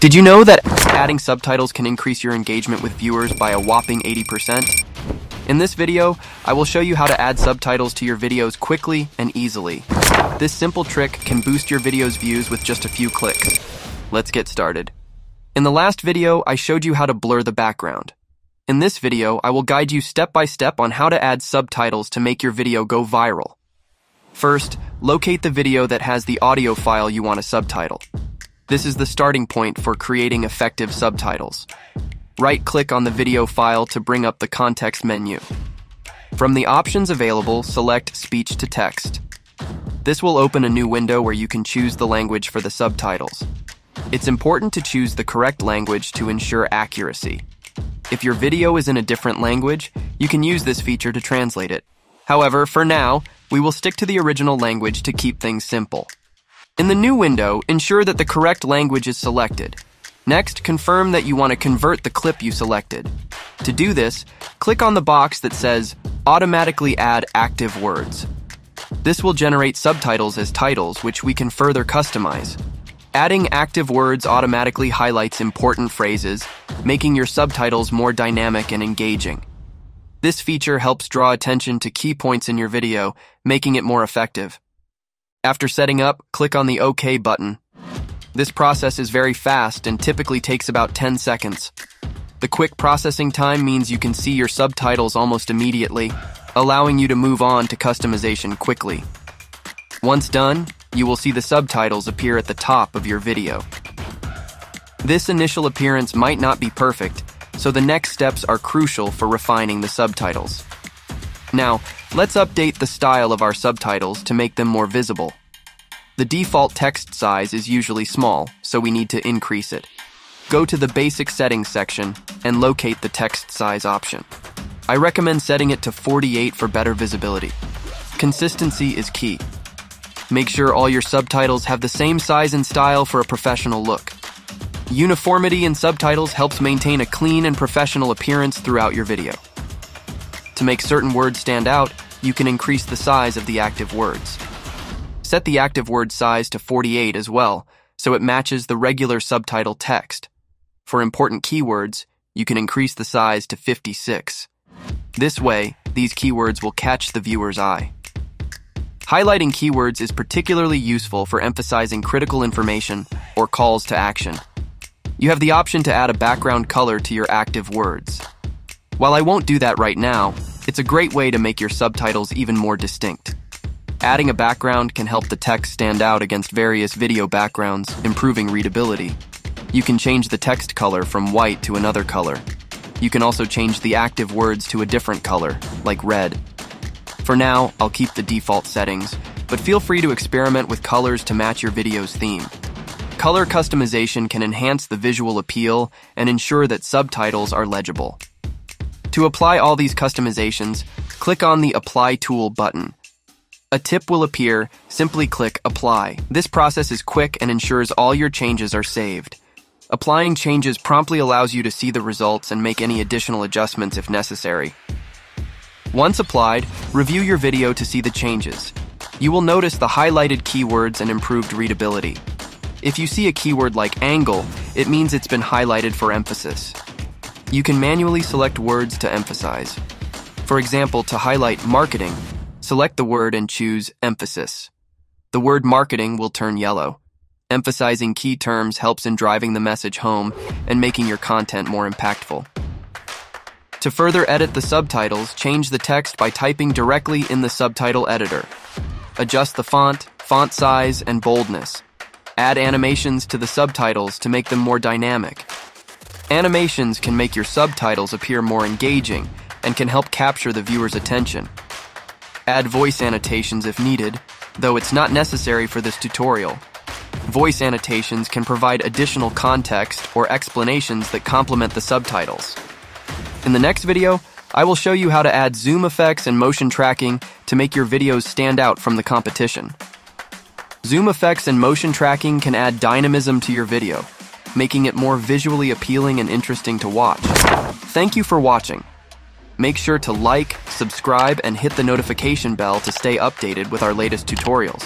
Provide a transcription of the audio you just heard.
Did you know that adding subtitles can increase your engagement with viewers by a whopping 80%? In this video, I will show you how to add subtitles to your videos quickly and easily. This simple trick can boost your video's views with just a few clicks. Let's get started. In the last video, I showed you how to blur the background. In this video, I will guide you step by step on how to add subtitles to make your video go viral. First, locate the video that has the audio file you want to subtitle. This is the starting point for creating effective subtitles. Right-click on the video file to bring up the context menu. From the options available, select Speech to Text. This will open a new window where you can choose the language for the subtitles. It's important to choose the correct language to ensure accuracy. If your video is in a different language, you can use this feature to translate it. However, for now, we will stick to the original language to keep things simple. In the new window, ensure that the correct language is selected. Next, confirm that you want to convert the clip you selected. To do this, click on the box that says Automatically Add Active Words. This will generate subtitles as titles, which we can further customize. Adding active words automatically highlights important phrases, making your subtitles more dynamic and engaging. This feature helps draw attention to key points in your video, making it more effective. After setting up, click on the OK button. This process is very fast and typically takes about 10 seconds. The quick processing time means you can see your subtitles almost immediately, allowing you to move on to customization quickly. Once done, you will see the subtitles appear at the top of your video. This initial appearance might not be perfect, so the next steps are crucial for refining the subtitles. Now, let's update the style of our subtitles to make them more visible. The default text size is usually small, so we need to increase it. Go to the Basic Settings section and locate the text size option. I recommend setting it to 48 for better visibility. Consistency is key. Make sure all your subtitles have the same size and style for a professional look. Uniformity in subtitles helps maintain a clean and professional appearance throughout your video. To make certain words stand out, you can increase the size of the active words. Set the active word size to 48 as well, so it matches the regular subtitle text. For important keywords, you can increase the size to 56. This way, these keywords will catch the viewer's eye. Highlighting keywords is particularly useful for emphasizing critical information or calls to action. You have the option to add a background color to your active words. While I won't do that right now, it's a great way to make your subtitles even more distinct. Adding a background can help the text stand out against various video backgrounds, improving readability. You can change the text color from white to another color. You can also change the active words to a different color, like red. For now, I'll keep the default settings, but feel free to experiment with colors to match your video's theme. Color customization can enhance the visual appeal and ensure that subtitles are legible. To apply all these customizations, click on the Apply Tool button. A tip will appear, simply click Apply. This process is quick and ensures all your changes are saved. Applying changes promptly allows you to see the results and make any additional adjustments if necessary. Once applied, review your video to see the changes. You will notice the highlighted keywords and improved readability. If you see a keyword like angle, it means it's been highlighted for emphasis. You can manually select words to emphasize. For example, to highlight marketing, select the word and choose emphasis. The word marketing will turn yellow. Emphasizing key terms helps in driving the message home and making your content more impactful. To further edit the subtitles, change the text by typing directly in the subtitle editor. Adjust the font size, and boldness. Add animations to the subtitles to make them more dynamic. Animations can make your subtitles appear more engaging and can help capture the viewer's attention. Add voice annotations if needed, though it's not necessary for this tutorial. Voice annotations can provide additional context or explanations that complement the subtitles. In the next video, I will show you how to add zoom effects and motion tracking to make your videos stand out from the competition. Zoom effects and motion tracking can add dynamism to your video, making it more visually appealing and interesting to watch. Thank you for watching. Make sure to like, subscribe, and hit the notification bell to stay updated with our latest tutorials.